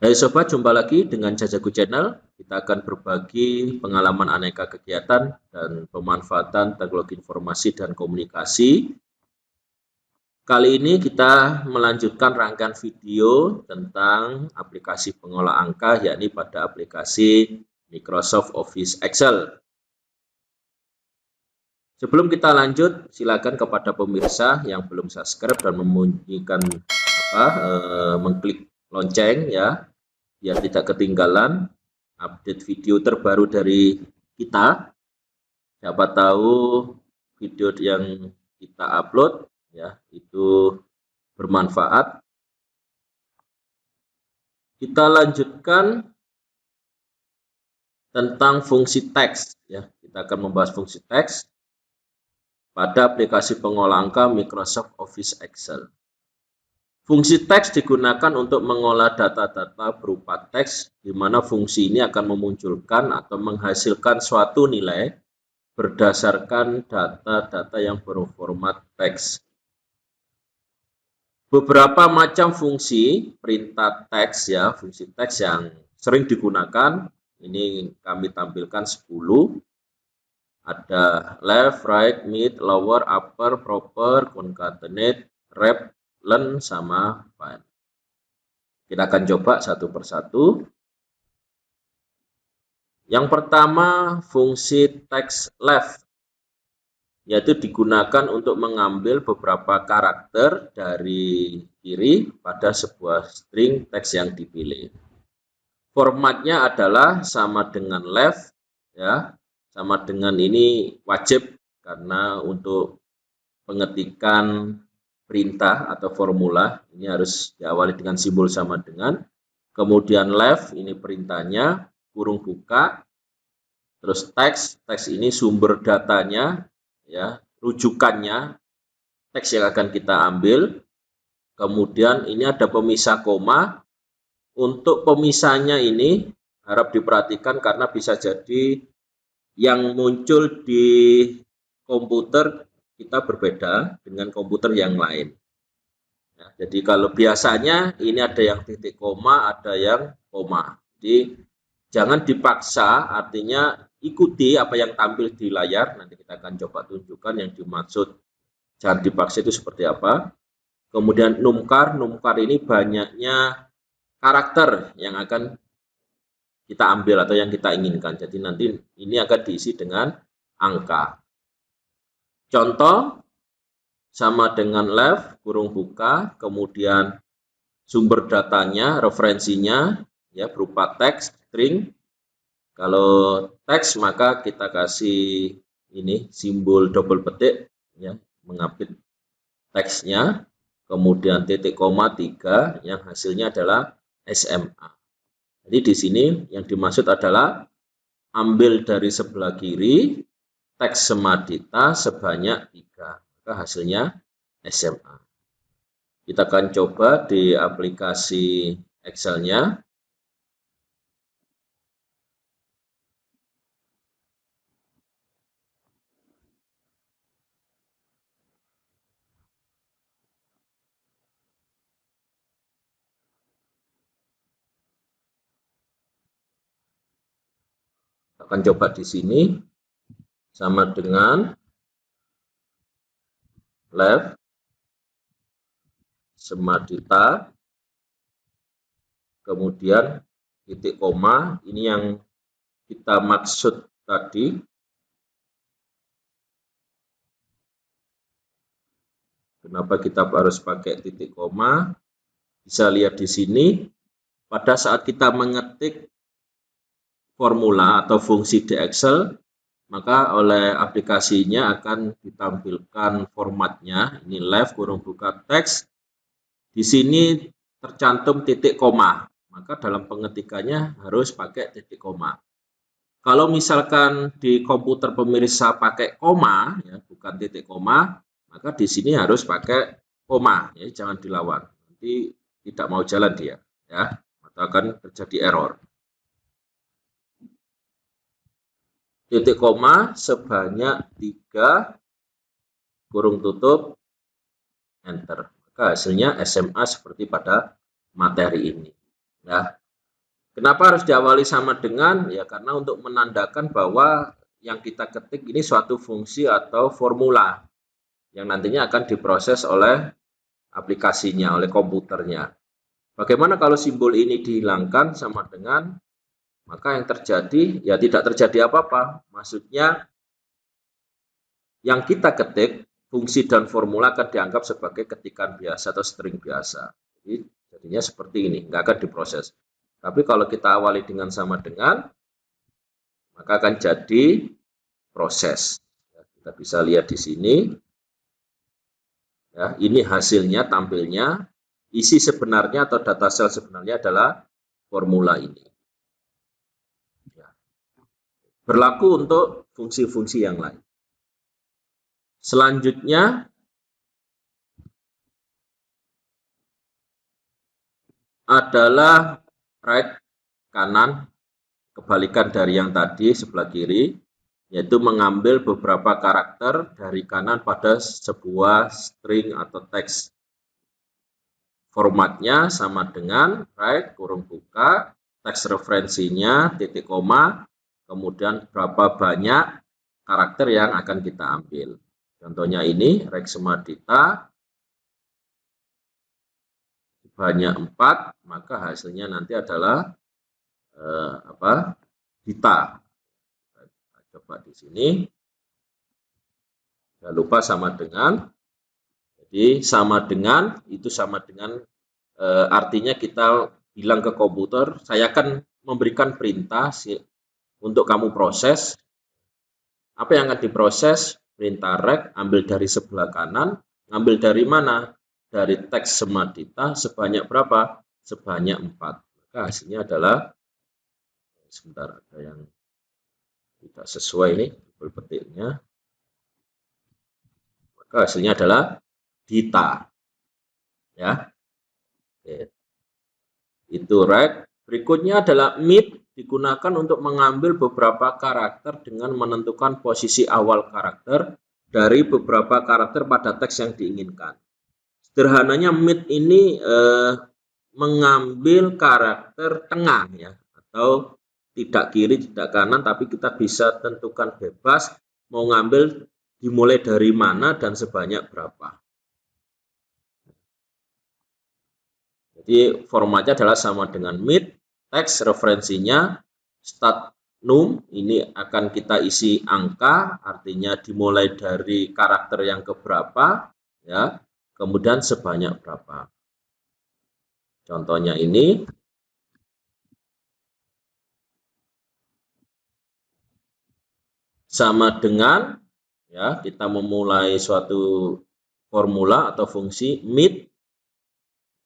Hai sobat, jumpa lagi dengan Jajaku Channel. Kita akan berbagi pengalaman aneka kegiatan dan pemanfaatan teknologi informasi dan komunikasi. Kali ini kita melanjutkan rangkaian video tentang aplikasi pengolah angka, yakni pada aplikasi Microsoft Office Excel. Sebelum kita lanjut, silakan kepada pemirsa yang belum subscribe dan mengklik lonceng ya, biar tidak ketinggalan update video terbaru dari kita. Siapa tahu video yang kita upload ya itu bermanfaat. Kita lanjutkan tentang fungsi teks ya. Kita akan membahas fungsi teks pada aplikasi pengolah angka Microsoft Office Excel. Fungsi teks digunakan untuk mengolah data-data berupa teks, di mana fungsi ini akan memunculkan atau menghasilkan suatu nilai berdasarkan data-data yang berformat teks. Beberapa macam fungsi perintah teks ya, fungsi teks yang sering digunakan, ini kami tampilkan 10. Ada left, right, mid, lower, upper, proper, concatenate, wrap, len, sama find. Kita akan coba satu persatu. Yang pertama, fungsi text left, yaitu digunakan untuk mengambil beberapa karakter dari kiri pada sebuah string teks yang dipilih. Formatnya adalah sama dengan left, ya, sama dengan ini wajib karena untuk pengetikan perintah atau formula ini harus diawali dengan simbol sama dengan. Kemudian left ini perintahnya, kurung buka, terus teks ini sumber datanya ya, rujukannya teks yang akan kita ambil. Kemudian ini ada pemisah koma. Untuk pemisahnya ini harap diperhatikan karena bisa jadi yang muncul di komputer kita berbeda dengan komputer yang lain. Ya, jadi kalau biasanya ini ada yang titik koma, ada yang koma. Jadi jangan dipaksa, artinya ikuti apa yang tampil di layar. Nanti kita akan coba tunjukkan yang dimaksud jangan dipaksa itu seperti apa. Kemudian numcar ini banyaknya karakter yang akan kita ambil atau yang kita inginkan. Jadi nanti ini akan diisi dengan angka. Contoh sama dengan left, kurung buka, kemudian sumber datanya, referensinya ya berupa teks, string. Kalau teks maka kita kasih ini simbol double petik ya, mengapit teksnya. Kemudian titik koma 3 yang hasilnya adalah SMA. Jadi di sini yang dimaksud adalah ambil dari sebelah kiri teks semadita sebanyak 3. Maka hasilnya SMA. Kita akan coba di aplikasi Excel-nya. Akan coba di sini sama dengan left semadita, kemudian titik koma, ini yang kita maksud tadi. Kenapa kita harus pakai titik koma? Bisa lihat di sini, pada saat kita mengetik formula atau fungsi di Excel, maka oleh aplikasinya akan ditampilkan formatnya. Ini left kurung buka teks. Di sini tercantum titik koma. Maka dalam pengetikannya harus pakai titik koma. Kalau misalkan di komputer pemirsa pakai koma, ya, bukan titik koma, maka di sini harus pakai koma. Ya, jangan dilawan. Nanti tidak mau jalan dia, ya, atau akan terjadi error. Titik koma sebanyak 3 kurung tutup enter. Maka hasilnya SMA seperti pada materi ini. Ya, Kenapa harus diawali sama dengan? Ya karena untuk menandakan bahwa yang kita ketik ini suatu fungsi atau formula yang nantinya akan diproses oleh aplikasinya, oleh komputernya. Bagaimana kalau simbol ini dihilangkan sama dengan, maka yang terjadi ya tidak terjadi apa-apa. Maksudnya yang kita ketik, fungsi dan formula akan dianggap sebagai ketikan biasa atau string biasa. Jadi jadinya seperti ini, nggak akan diproses. Tapi kalau kita awali dengan sama dengan, maka akan jadi proses. Ya, kita bisa lihat di sini. Ya, ini hasilnya tampilnya. Isi sebenarnya atau data sel sebenarnya adalah formula ini. Ya. Berlaku untuk fungsi-fungsi yang lain. Selanjutnya adalah right kanan, kebalikan dari yang tadi sebelah kiri, yaitu mengambil beberapa karakter dari kanan pada sebuah string atau teks. Formatnya sama dengan right kurung buka, teks referensinya titik koma, kemudian berapa banyak karakter yang akan kita ambil. Contohnya ini Rex Semadita banyak 4, maka hasilnya nanti adalah Dita. Coba di sini. Jangan lupa sama dengan. Jadi sama dengan itu sama dengan artinya kita bilang ke komputer, saya akan memberikan perintah untuk kamu proses. Apa yang akan diproses? Perintah rect, ambil dari sebelah kanan, ambil dari mana? Dari teks Semadita sebanyak berapa? Sebanyak 4. Maka hasilnya adalah, sebentar ada yang tidak sesuai ini, petiknya. Maka hasilnya adalah Dita. Ya. Oke. Itu right. Berikutnya adalah mid, digunakan untuk mengambil beberapa karakter dengan menentukan posisi awal karakter dari beberapa karakter pada teks yang diinginkan. Sederhananya mid ini mengambil karakter tengah ya, atau tidak kiri tidak kanan, tapi kita bisa tentukan bebas mau ngambil dimulai dari mana dan sebanyak berapa. Jadi formatnya adalah sama dengan mid, teks referensinya start num, ini akan kita isi angka, artinya dimulai dari karakter yang keberapa, ya, kemudian sebanyak berapa. Contohnya ini. Sama dengan, ya, kita memulai suatu formula atau fungsi mid.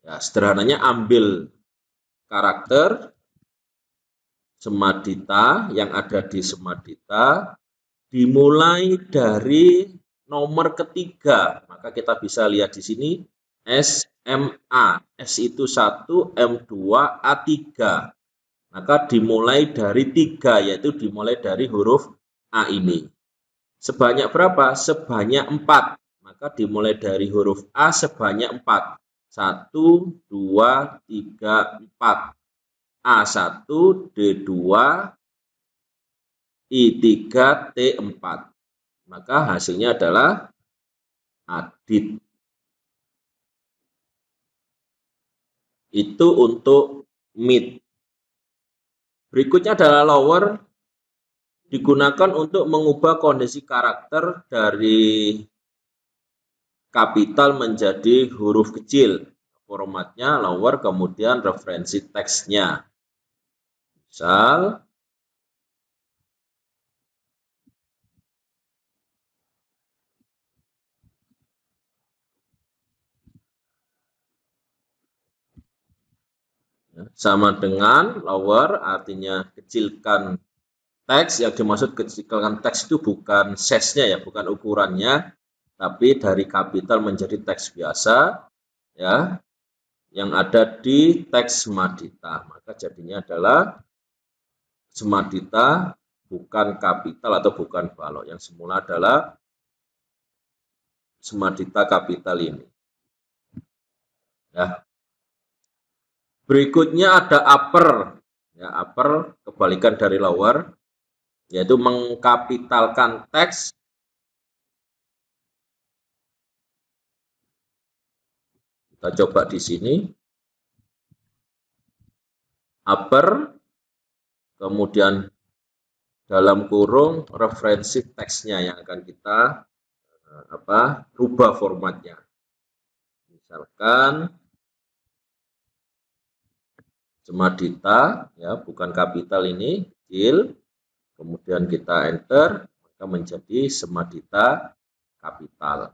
Ya, sederhananya ambil karakter Semadita yang ada di Semadita, dimulai dari nomor ketiga. Maka kita bisa lihat di sini SMA. S itu 1, M2, A3. Maka dimulai dari 3, yaitu dimulai dari huruf A ini. Sebanyak berapa? Sebanyak 4. Maka dimulai dari huruf A sebanyak 4. 1, 2, 3, 4. A1, D2, I3, T4. Maka hasilnya adalah Adit. Itu untuk mid. Berikutnya adalah lower, digunakan untuk mengubah kondisi karakter dari kapital menjadi huruf kecil. Formatnya lower, kemudian referensi teksnya. Misal, sama dengan lower, artinya kecilkan teks. Yang dimaksud kecilkan teks itu bukan size-nya ya, bukan ukurannya, tapi dari kapital menjadi teks biasa, ya, yang ada di teks Semadita. Maka jadinya adalah Semadita bukan kapital atau bukan balok. Yang semula adalah Semadita kapital ini. Ya. Berikutnya ada upper. Ya, upper kebalikan dari lower, yaitu mengkapitalkan teks. Kita coba di sini. Upper, kemudian dalam kurung referensi teksnya yang akan kita rubah formatnya. Misalkan Semadita, ya, bukan kapital ini, kecil, kemudian kita enter, maka menjadi Semadita kapital.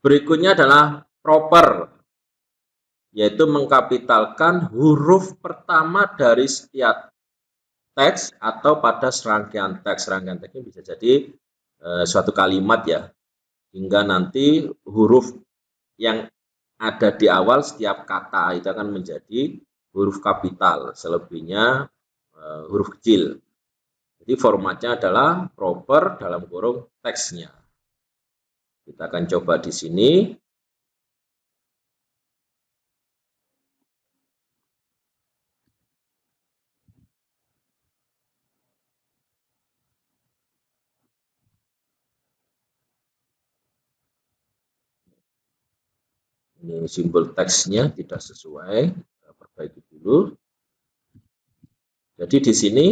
Berikutnya adalah proper, yaitu mengkapitalkan huruf pertama dari setiap teks atau pada serangkaian teks. Serangkaian teksnya bisa jadi suatu kalimat, ya, hingga nanti huruf yang ada di awal setiap kata itu akan menjadi huruf kapital, selebihnya huruf kecil. Jadi formatnya adalah proper dalam kurung teksnya. Kita akan coba di sini. Ini simbol teksnya tidak sesuai, kita perbaiki dulu. Jadi di sini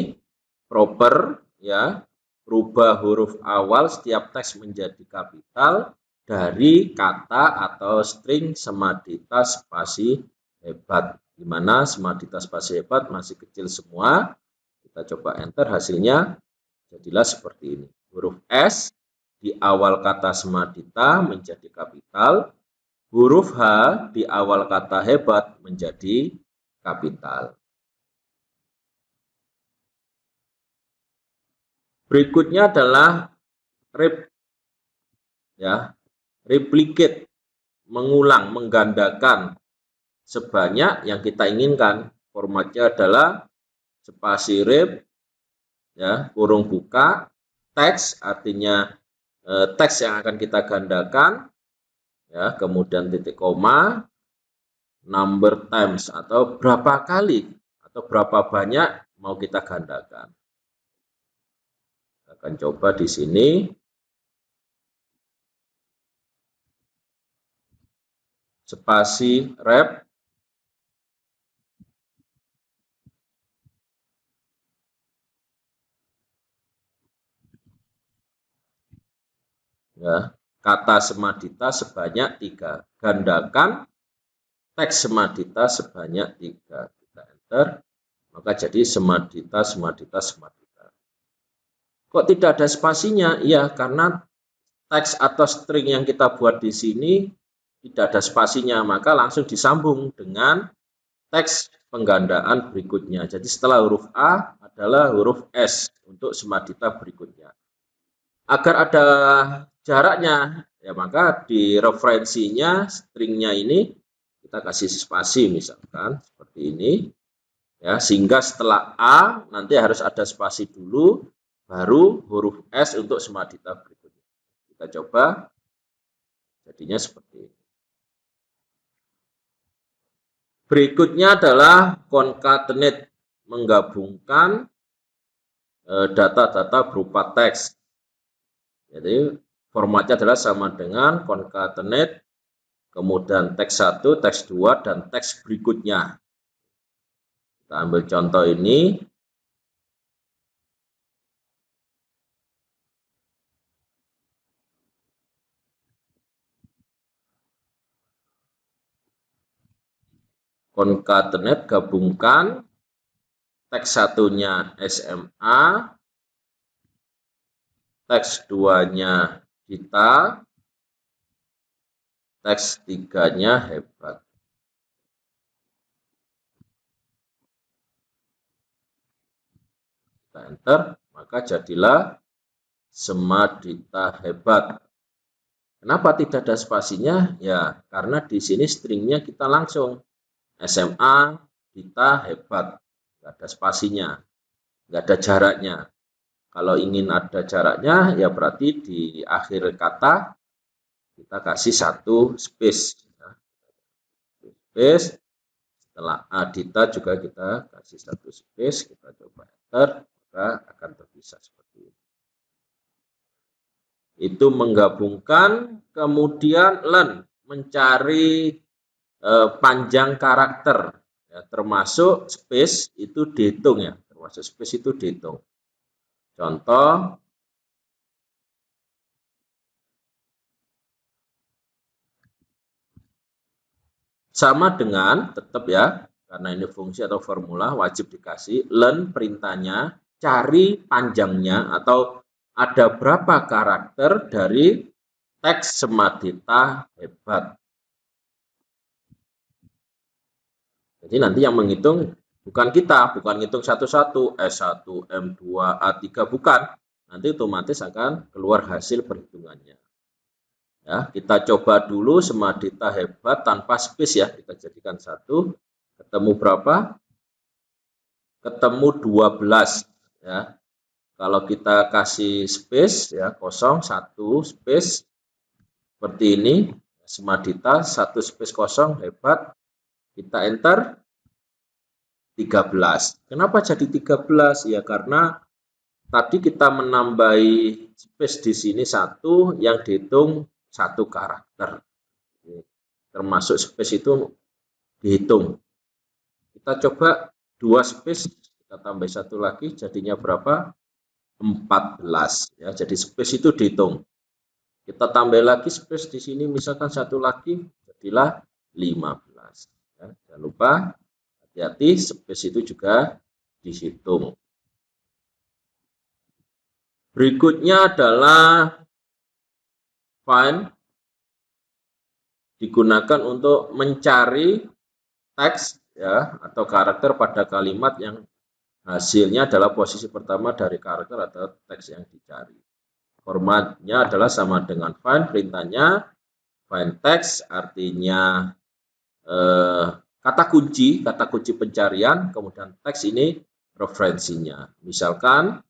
proper, ya, rubah huruf awal setiap teks menjadi kapital dari kata atau string Semadita spasi hebat, di mana Semadita spasi hebat masih kecil semua. Kita coba enter, hasilnya jadilah seperti ini. Huruf S di awal kata Semadita menjadi kapital, huruf H di awal kata hebat menjadi kapital. Berikutnya adalah replicate, mengulang, menggandakan sebanyak yang kita inginkan. Formatnya adalah spasi rep, ya, kurung buka, teks, artinya teks yang akan kita gandakan, ya, kemudian titik koma, number times atau berapa kali atau berapa banyak mau kita gandakan. Kita akan coba di sini. Spasi rep, ya, kata Semadita sebanyak 3, gandakan teks Semadita sebanyak 3. Kita enter, maka jadi Semadita, Semadita, Semadita. Kok tidak ada spasinya? Ya, karena teks atau string yang kita buat di sini tidak ada spasinya, maka langsung disambung dengan teks penggandaan berikutnya. Jadi setelah huruf A adalah huruf S untuk Semadita berikutnya. Agar ada jaraknya, ya, maka di referensinya stringnya ini kita kasih spasi, misalkan seperti ini, ya, sehingga setelah A nanti harus ada spasi dulu, baru huruf S untuk Semadita berikutnya. Kita coba, jadinya seperti ini. Berikutnya adalah concatenate, menggabungkan data-data berupa teks. Jadi formatnya adalah sama dengan concatenate, kemudian teks 1, teks 2, dan teks berikutnya. Kita ambil contoh ini. Concatenate, gabungkan teks 1-nya SMA, teks 2-nya kita, teks 3-nya hebat. Kita enter, maka jadilah Semadita hebat. Kenapa tidak ada spasinya? Ya, karena di sini stringnya kita langsung SMA, kita hebat. Nggak ada spasinya, nggak ada jaraknya. Kalau ingin ada jaraknya, ya berarti di akhir kata kita kasih 1 space. Space. Setelah Adita juga kita kasih satu space, kita coba enter, maka akan terpisah seperti ini. Itu menggabungkan, kemudian learn, mencari panjang karakter, ya, termasuk space itu dihitung ya, termasuk space itu dihitung. Contoh, sama dengan tetap ya, karena ini fungsi atau formula wajib dikasih learn perintahnya, cari panjangnya atau ada berapa karakter dari teks Semadita hebat. Jadi nanti yang menghitung bukan kita, bukan ngitung satu-satu, S1, M2, A3, bukan. Nanti otomatis akan keluar hasil perhitungannya. Ya, kita coba dulu Semadita hebat tanpa space ya, kita jadikan satu, ketemu berapa? Ketemu 12 ya. Kalau kita kasih space ya, kosong, satu space seperti ini, Semadita, satu space kosong, hebat. Kita enter 13. Kenapa jadi 13? Ya karena tadi kita menambahi space di sini satu yang dihitung satu karakter. Termasuk space itu dihitung. Kita coba 2 space, kita tambah satu lagi, jadinya berapa? 14. Ya, jadi space itu dihitung. Kita tambah lagi space di sini, misalkan satu lagi, jadilah 15. Ya, jangan lupa, hati-hati, space itu juga dihitung. Berikutnya adalah find, digunakan untuk mencari teks ya atau karakter pada kalimat yang hasilnya adalah posisi pertama dari karakter atau teks yang dicari. Formatnya adalah sama dengan find, perintahnya find text, artinya kata kunci pencarian, kemudian teks ini referensinya. Misalkan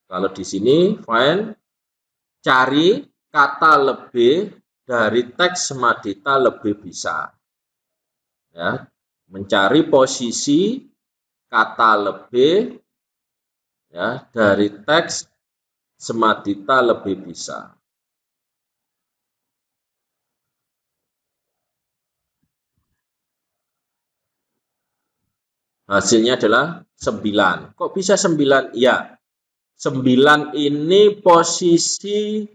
kalau di sini find, cari kata lebih dari teks Semadita lebih bisa. Ya, mencari posisi kata lebih ya dari teks Semadita lebih bisa. Hasilnya adalah 9. Kok bisa 9? Ya, 9 ini posisi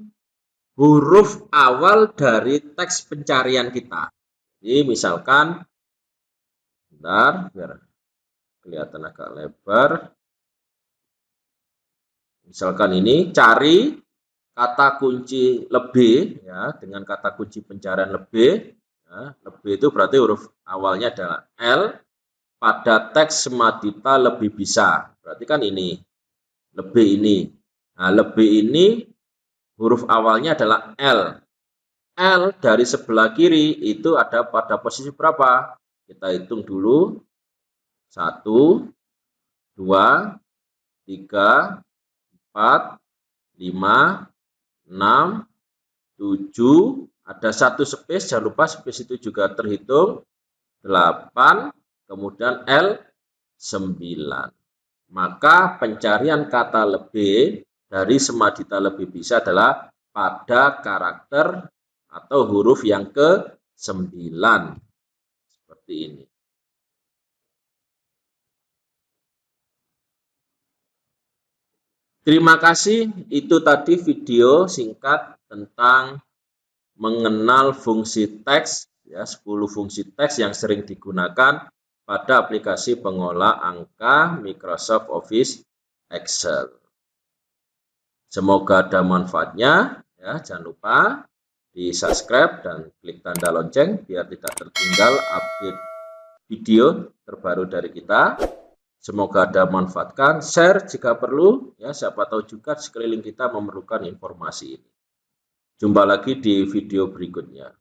huruf awal dari teks pencarian kita. Jadi misalkan, bentar, biar kelihatan agak lebar. Misalkan ini, cari kata kunci lebih, ya, dengan kata kunci pencarian lebih. Ya, lebih itu berarti huruf awalnya adalah L, pada teks Semadita lebih bisa. Berarti kan ini, lebih ini. Nah, lebih ini huruf awalnya adalah L. L dari sebelah kiri itu ada pada posisi berapa? Kita hitung dulu. 1, 2, 3, 4, 5, 6, 7. Ada satu space, jangan lupa space itu juga terhitung. 8, kemudian L 9. Maka pencarian kata lebih dari Semadita lebih bisa adalah pada karakter atau huruf yang ke-9. Seperti ini. Terima kasih, itu tadi video singkat tentang mengenal fungsi teks, ya, 10 fungsi teks yang sering digunakan pada aplikasi pengolah angka Microsoft Office Excel. Semoga ada manfaatnya, ya, jangan lupa di subscribe dan klik tanda lonceng biar tidak tertinggal update video terbaru dari kita. Semoga ada manfaatkan, share jika perlu, ya, siapa tahu juga sekeliling kita memerlukan informasi ini. Jumpa lagi di video berikutnya.